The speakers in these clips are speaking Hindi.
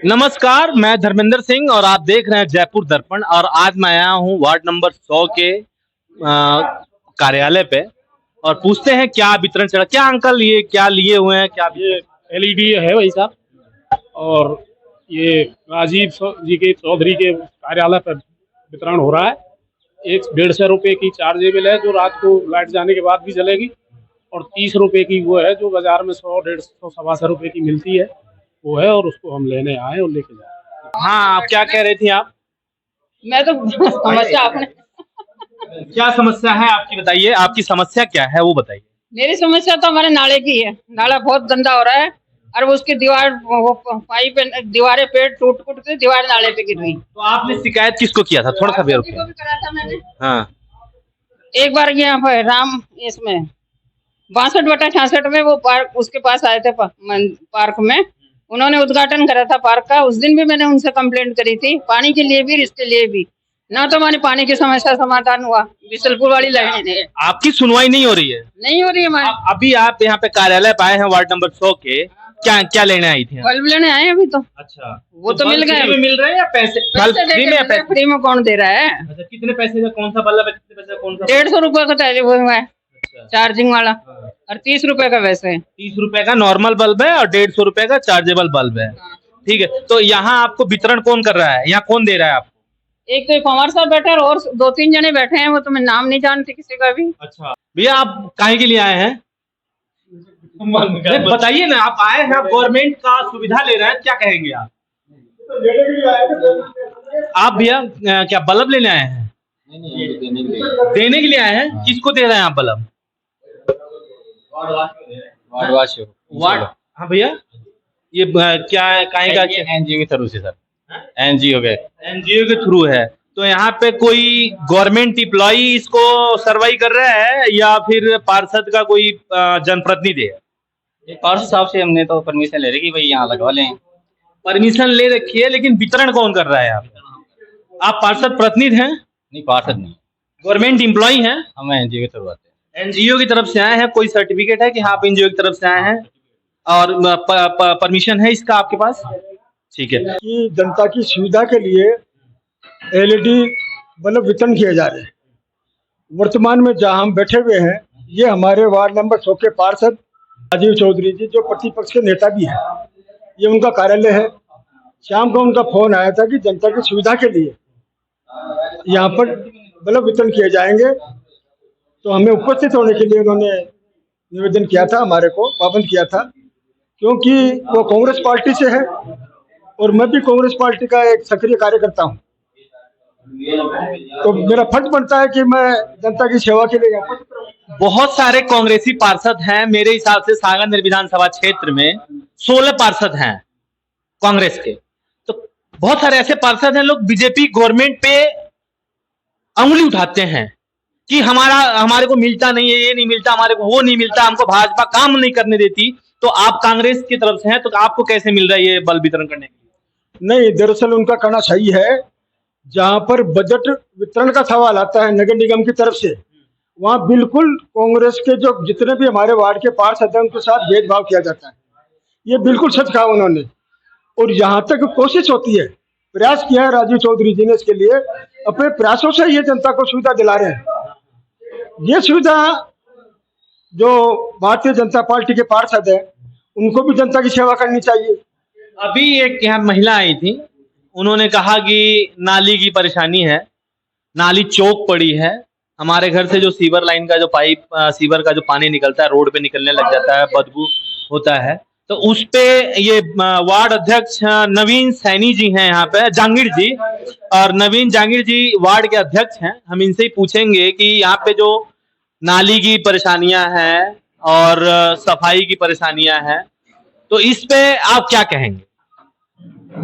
नमस्कार, मैं धर्मेंद्र सिंह और आप देख रहे हैं जयपुर दर्पण। और आज मैं आया हूं वार्ड नंबर 100 के कार्यालय पे और पूछते हैं क्या वितरण चला। क्या अंकल ये क्या लिए हुए हैं? क्या ये एलईडी है भाई साहब, और ये राजीव जी के चौधरी के कार्यालय पर वितरण हो रहा है। 150 रुपये की चार्जेबल है जो रात को लाइट जाने के बाद भी जलेगी, और 30 रुपये की वो है जो बाजार में 100, 150, 125 रुपये की मिलती है, वो है। और उसको हम लेने आए और लेके जाए। हाँ, आप क्या कह रही थी आप? मैं तो समस्या आपने क्या समस्या है आपकी, बताइए। आपकी समस्या क्या है वो बताइए। मेरी समस्या तो हमारे नाले की है। नाला बहुत गंदा हो रहा है और उसकी दीवार वो पाइप दीवारें पेड़ टूट टूट के दीवार नाले पे गिर गई। तो आपने शिकायत किसको किया था? थोड़ा सा बेर को भी करा था मैंने। हाँ, एक बार यहाँ पर राम इसमें 62/66 में वो पार्क उसके पास आए थे पार्क में, उन्होंने उद्घाटन करा था पार्क का। उस दिन भी मैंने उनसे कंप्लेंट करी थी, पानी के लिए भी इसके लिए भी। ना तो हमारी पानी की समस्या समाधान हुआ, बिसलपुर वाली लाइन है। आपकी सुनवाई नहीं हो रही है? नहीं हो रही है हमारी। अभी आप यहाँ पे कार्यालय पे आए हैं वार्ड नंबर 100 के, क्या क्या लेने आई थी? बल्ब लेने आए अभी तो। अच्छा, वो तो मिल गए। फ्री में मिल रहे हैं या पैसे? फ्री में या पैसे? फ्री में कौन दे रहा है? अच्छा, कितने पैसे का कौन सा बल्ब है? कितने पैसे का कौन सा? 150 रुपए का टेलीफोन है। अच्छा, चार्जिंग वाला। और 30 रुपए का वैसे है। 30 रुपए का नॉर्मल बल्ब है और 150 रुपए का चार्जेबल बल्ब है। ठीक है, तो यहाँ आपको वितरण कौन कर रहा है? यहाँ कौन दे रहा है आपको? एक तो कुमार साहब बैठे हैं और 2-3 जने बैठे हैं, वो तो मैं नाम नहीं जानती किसी का भी। अच्छा भैया, आप काहे के लिए आए हैं? बताइए ना, आप आए हैं, गवर्नमेंट का सुविधा ले रहे हैं, क्या कहेंगे आप? आप भैया क्या बल्ब लेने आए हैं? देने के लिए आए हैं? किसको दे रहे हैं आप बल्ब? वार्ड। हाँ भैया, ये क्या है, काहे का? एनजीओ के थ्रू से सर, एनजीओ के थ्रू है। तो यहाँ पे कोई गवर्नमेंट इम्प्लॉई इसको सर्वाई कर रहा है या फिर पार्षद का कोई जनप्रतिनिधि है? पार्षद साहब से हमने तो परमिशन ले रही कि भाई यहाँ लगवा लें। परमिशन ले रखी है, लेकिन वितरण कौन कर रहा है? आप पार्षद प्रतिनिधि हैं? नहीं, पार्षद नहीं, गवर्नमेंट इम्प्लॉई हैं? हम एनजीओ के थ्रू आते हैं। एनजीओ की तरफ से आए हैं? कोई सर्टिफिकेट है कि हाँ आप एनजीओ की तरफ से आए हैं और परमिशन है इसका आपके पास? ठीक है। कि जनता की सुविधा के लिए एलईडी बल्ब वितरण किए जा रहे हैं। वर्तमान में जहां हम बैठे हुए हैं, ये हमारे वार्ड नंबर 100 के पार्षद राजीव चौधरी जी, जो प्रतिपक्ष के नेता भी हैं, ये उनका कार्यालय है। शाम को उनका फोन आया था कि जनता की सुविधा के लिए यहाँ पर बल्ब वितरण किए जाएंगे, तो हमें उपस्थित होने के लिए उन्होंने निवेदन किया था, हमारे को पाबंद किया था, क्योंकि वो कांग्रेस पार्टी से है और मैं भी कांग्रेस पार्टी का एक सक्रिय कार्यकर्ता हूँ। तो मेरा फर्ज बनता है कि मैं जनता की सेवा के लिए। बहुत सारे कांग्रेसी पार्षद हैं, मेरे हिसाब से सांगन विधानसभा क्षेत्र में 16 पार्षद हैं कांग्रेस के। तो बहुत सारे ऐसे पार्षद हैं, लोग बीजेपी गवर्नमेंट पे अंगुली उठाते हैं कि हमारे को मिलता नहीं है, ये नहीं मिलता, हमारे को वो नहीं मिलता, हमको भाजपा काम नहीं करने देती। तो आप कांग्रेस की तरफ से हैं, तो आपको कैसे मिल रहा है ये बल्ब वितरण करने के लिए? नहीं, दरअसल उनका कहना सही है। जहां पर बजट वितरण का सवाल आता है नगर निगम की तरफ से, वहां बिल्कुल कांग्रेस के जो जितने भी हमारे वार्ड के पार्षद हैं उनके साथ भेदभाव किया जाता है। ये बिल्कुल सच कहा उन्होंने। और यहाँ तक कोशिश होती है, प्रयास किया है राजीव चौधरी जी ने इसके लिए, अपने प्रयासों से ये जनता को सुविधा दिला रहे हैं। ये सुविधा जो भारतीय जनता पार्टी के पार्षद है, उनको भी जनता की सेवा करनी चाहिए। अभी एक यहाँ महिला आई थी, उन्होंने कहा कि नाली की परेशानी है, नाली चौक पड़ी है, हमारे घर से जो सीवर लाइन का जो पाइप सीवर का जो पानी निकलता है रोड पे निकलने लग जाता है, बदबू होता है। तो उस पे ये वार्ड अध्यक्ष नवीन सैनी जी हैं यहाँ पे, जहांगीर जी, और नवीन जहांगीर जी वार्ड के अध्यक्ष हैं। हम इनसे ही पूछेंगे कि यहाँ पे जो नाली की परेशानियां हैं और सफाई की परेशानियां हैं, तो इस पे आप क्या कहेंगे?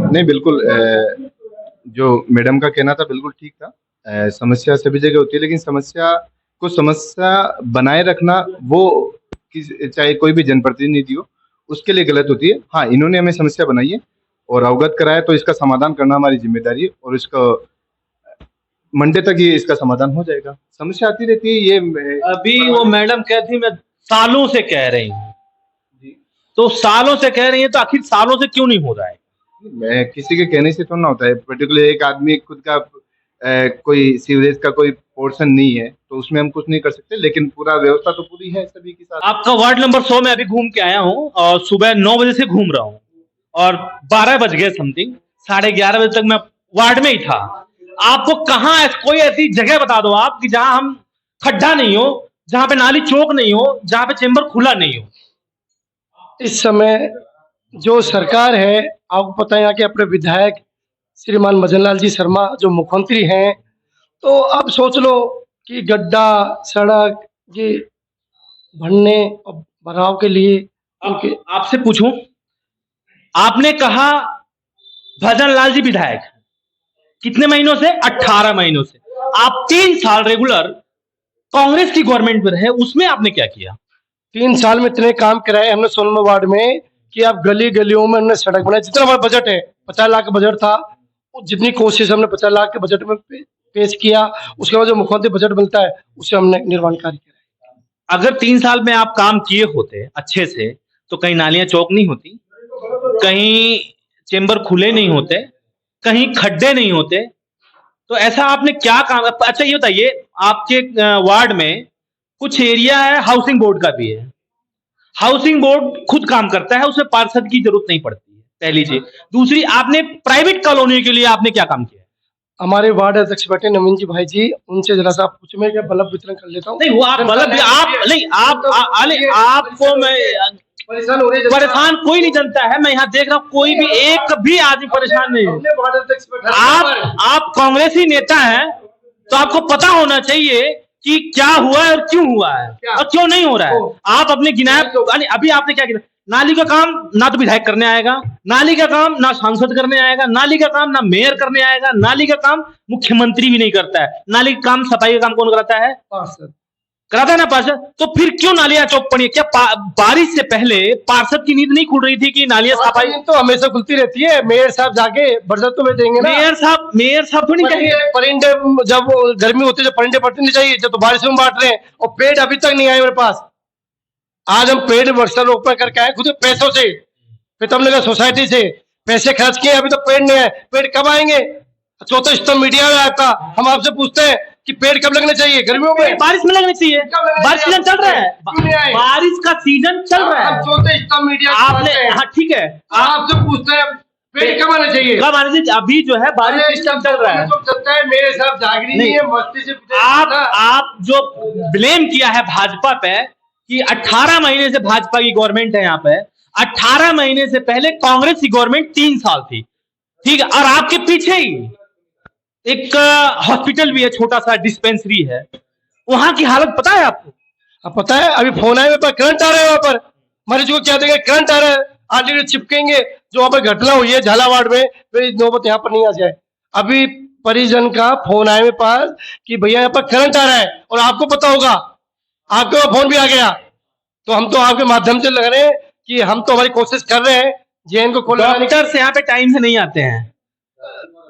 नहीं, बिल्कुल जो मैडम का कहना था बिल्कुल ठीक था। समस्या सभी जगह होती है, लेकिन समस्या बनाए रखना वो चाहे कोई भी जनप्रतिनिधि हो, उसके लिए गलत होती है। हाँ, इन्होंने हमें समस्या बनाई है और अवगत कराया, तो इसका समाधान करना हमारी जिम्मेदारी है और इसका मंडे तक ये इसका समाधान हो जाएगा। समस्या आती रहती है। ये अभी वो मैडम कहती मैं सालों से कह रही हूँ, तो सालों से कह रही है, तो आखिर सालों से क्यों नहीं हो रहा है? मैं किसी के कहने से थोड़ा ना होता है, पर्टिकुलर एक आदमी खुद का कोई सीवरेज का कोई पोर्शन नहीं है तो उसमें हम कुछ नहीं कर सकते, लेकिन पूरा व्यवस्था तो पूरी है सभी के साथ। आपका वार्ड नंबर 100 में अभी घूम के आया हूँ और सुबह 9 बजे से घूम रहा हूँ और 12 बज गए समथिंग, 11:30 बजे तक मैं वार्ड में ही था। आपको कहाँ कोई ऐसी जगह बता दो आप कि जहां हम खड्डा नहीं हो, जहां पे नाली चौक नहीं हो, जहां पे चेंबर खुला नहीं हो। इस समय जो सरकार है, आपको पता है यहाँ के अपने विधायक श्रीमान मदन लाल जी शर्मा जो मुख्यमंत्री हैं, तो अब सोच लो कि गड्ढा सड़क ये भरने और भराव के लिए उनके आपसे पूछूं, आपने कहा भजन लाल जी विधायक कितने महीनों से? 18 महीनों से। आप 3 साल रेगुलर कांग्रेस की गवर्नमेंट में रहे, उसमें आपने क्या किया? 3 साल में इतने काम कराए हमने 16 वार्ड में कि आप गली गलियों में हमने सड़क बनाई। जितना हमारा बजट है 50 लाख का बजट था, जितनी कोशिश हमने 50 लाख के बजट में पेश किया, उसके बाद जो मुख्यमंत्री बजट मिलता है उससे हमने निर्माण कार्य किया। अगर 3 साल में आप काम किए होते अच्छे से तो कहीं नालियां चौक नहीं होती, कहीं चेंबर खुले नहीं होते, कहीं खड्डे नहीं होते, तो ऐसा आपने क्या काम? अच्छा ये बताइए, आपके वार्ड में कुछ एरिया है हाउसिंग बोर्ड का भी है, हाउसिंग बोर्ड खुद काम करता है, उसमें पार्षद की जरूरत नहीं पड़ती है, पहली चीज। दूसरी, आपने प्राइवेट कॉलोनी के लिए आपने क्या काम किया? हमारे वार्ड अध्यक्ष बैठे नवीन जी भाई जी, उनसे जरा सा पूछ में क्या बल्ब वितरण कर लेता हूँ। नहीं वो आप बल्ब आप नहीं आपको मैं परेशान हो रहे हैं, परेशान कोई नहीं जनता है, मैं यहाँ देख रहा हूँ कोई भी एक भी आदमी परेशान नहीं है। हमने वार्ड अध्यक्ष बैठा आप कांग्रेसी नेता हैं तो आपको पता होना चाहिए कि क्या हुआ है और क्यों हुआ है और क्यों नहीं हो रहा है। आप अपने गिनायब अभी आपने क्या किया? नाली का काम ना तो विधायक करने आएगा, नाली का काम ना सांसद करने आएगा, नाली का काम ना मेयर करने आएगा, नाली का काम मुख्यमंत्री भी नहीं करता है, नाली का काम सफाई का काम कौन कराता है? पार्षद कराता है ना पार्षद। तो फिर क्यों नालियां चौक पड़ी है? क्या बारिश से पहले पार्षद की नींद नहीं खुल रही थी कि नालियां सफाई? तो हमेशा खुलती रहती है। मेयर साहब जाके बरसात तो में देंगे ना। मेयर साहब थोड़ी कहेंगे परिंदे जब गर्मी होती है, जब परिंदे पड़ते नहीं चाहिए, जब तो बारिश में बांट रहे हैं और पेड़ अभी तक नहीं आए मेरे पास। आज हम पेड़ वर्षा रोपण करके आए खुद पैसों से, प्रीतम नगर सोसाइटी से पैसे खर्च किए, अभी तो पेड़ नहीं आए। पेड़ कब आएंगे? चौथा स्तंभ मीडिया में आया था, हम आपसे पूछते हैं कि पेड़ कब लगने चाहिए? गर्मियों में, बारिश में लगने चाहिए। बारिश सीजन चल रहा है, बारिश का सीजन चल रहा है। चौथे स्तंभ मीडिया आपने, हाँ ठीक है, आपसे पूछते हैं पेड़ कब आने चाहिए? कब आने चाहिए? अभी जो है बारिश सिस्टम चल रहा है। मेरे साहब जागरी नहीं है, मस्ती से आप जो ब्लेम किया है भाजपा पे कि 18 महीने से भाजपा की गवर्नमेंट है यहाँ पे, 18 महीने से पहले कांग्रेस की गवर्नमेंट 3 साल थी, ठीक है, और आपके पीछे ही एक हॉस्पिटल भी है, छोटा सा डिस्पेंसरी है, वहां की हालत पता है आपको? अब पता है, अभी फोन आए पर करंट आ रहा है, वहां पर मरीज को क्या देंगे? करंट आ रहा है, ऑलरेडी चिपकेंगे। जो वहां पर घटना हुई है झालावाड़ में, फिर नौबत यहाँ पर नहीं आ जाए। अभी परिजन का फोन आए मेरे पास कि भैया यहाँ पर करंट आ रहा है, और आपको पता होगा, आपके वहां फोन भी आ गया, तो हम तो आपके माध्यम से लग रहे हैं कि हम तो हमारी कोशिश कर रहे हैं जेएन को खोलने। डॉक्टर से यहाँ पे टाइम से नहीं आते हैं,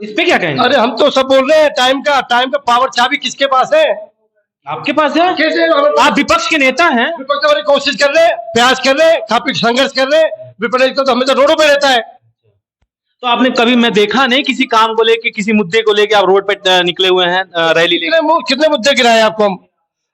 इस पे क्या कहेंगे? अरे हम तो सब बोल रहे हैं, टाइम का पावर चाबी किसके पास है? आपके पास है। कैसे? आप विपक्ष के नेता हैं। विपक्ष हमारी कोशिश कर रहे हैं, प्रयास कर रहे हैं, काफी संघर्ष कर रहे हैं। विपक्ष तो हमेशा रोडों पे रहता है। तो आपने कभी, मैं देखा नहीं किसी काम को लेके, किसी मुद्दे को लेके आप रोड पे निकले हुए हैं रैली लेके। कितने मुद्दे गिराए आपको?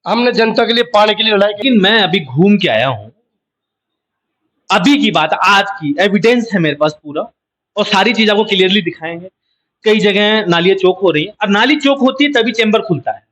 हमने जनता के लिए, पानी के लिए लड़ाई की। लेकिन मैं अभी घूम के आया हूं, अभी की बात, आज की एविडेंस है मेरे पास पूरा, और सारी चीज आपको क्लियरली दिखाएंगे। कई जगह नालियां चौक हो रही है, और नाली चौक होती है तभी चेंबर खुलता है,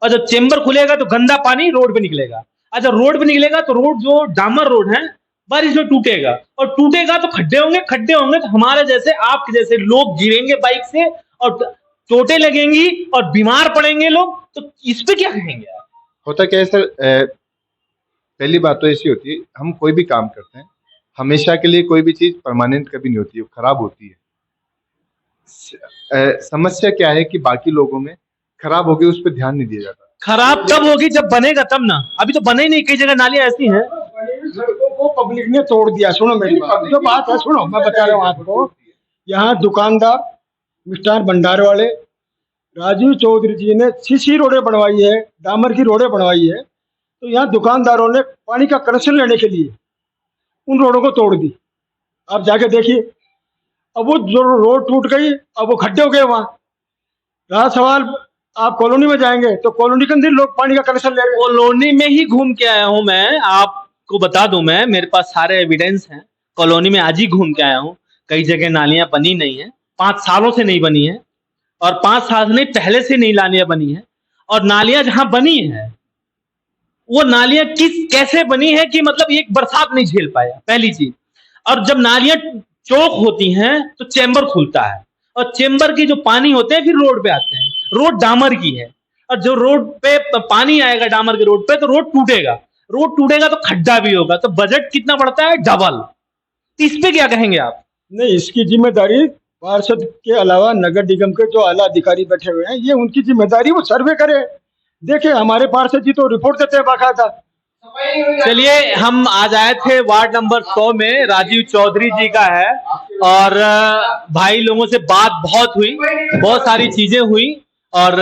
और जब चेंबर खुलेगा तो गंदा पानी रोड पे निकलेगा, और जब रोड पे निकलेगा तो रोड जो डामर रोड है बारिश में टूटेगा, और टूटेगा तो खड्डे होंगे तो हमारे जैसे, आपके जैसे लोग गिरेंगे बाइक से और चोटें लगेंगी और बीमार पड़ेंगे लोग। तो इस पे क्या कहेंगे आप? होता क्या है सर, पहली बात तो ऐसी होती है, हम कोई भी काम करते हैं, हमेशा के लिए कोई भी चीज परमानेंट कभी नहीं होती है, खराब होती है। समस्या क्या है कि बाकी लोगों में खराब हो गई, उस पर ध्यान नहीं दिया जाता। खराब तब होगी जब बनेगा तब ना, अभी तो बने ही नहीं। कई जगह नालियां ऐसी हैं, सड़कों को पब्लिक ने तोड़ दिया। सुनो मेरी बात, जो बात है सुनो, मैं बता रहा हूँ आपको। यहाँ दुकानदार, मिष्ठान भंडार वाले राजीव चौधरी जी ने सीसी रोडें बनवाई है, डामर की रोडें बनवाई है, तो यहाँ दुकानदारों ने पानी का कनेक्शन लेने के लिए उन रोडों को तोड़ दी। आप जाके देखिए। अब वो जो रोड टूट गई, अब वो खड्डे हो गए वहां। रहा सवाल, आप कॉलोनी में जाएंगे तो कॉलोनी के अंदर लोग पानी का कनेक्शन ले रहे हैं। कॉलोनी में ही घूम के आया हूं मैं, आपको बता दूं, मैं मेरे पास सारे एविडेंस हैं। कॉलोनी में आज ही घूम के आया हूं। कई जगह नालियां बनी नहीं है, 5 सालों से नहीं बनी है, और 5 साल नहीं पहले से नहीं नालियां बनी है। और नालियां जहां बनी है वो नालियां कैसे बनी है कि मतलब एक बरसात नहीं झेल पाया, पहली चीज। और जब नालियां चौक होती हैं तो चैम्बर खुलता है, और चैम्बर की जो पानी होते हैं फिर रोड पे आते हैं। रोड डामर की है, और जो रोड पे पानी आएगा डामर के रोड पे तो रोड टूटेगा तो खड्डा भी होगा, तो बजट कितना बढ़ता है, डबल। इस पे क्या कहेंगे आप? नहीं, इसकी जिम्मेदारी पार्षद के अलावा नगर निगम के जो आला अधिकारी बैठे हुए हैं, ये उनकी जिम्मेदारी, वो सर्वे करे। देखिए हमारे पार्षद जी तो रिपोर्ट देते हैं बाकायदा। चलिए, हम आज आए थे वार्ड नंबर 100 में, राजीव चौधरी जी का है, और भाई लोगों से बात बहुत हुई, बहुत सारी चीजें हुई, और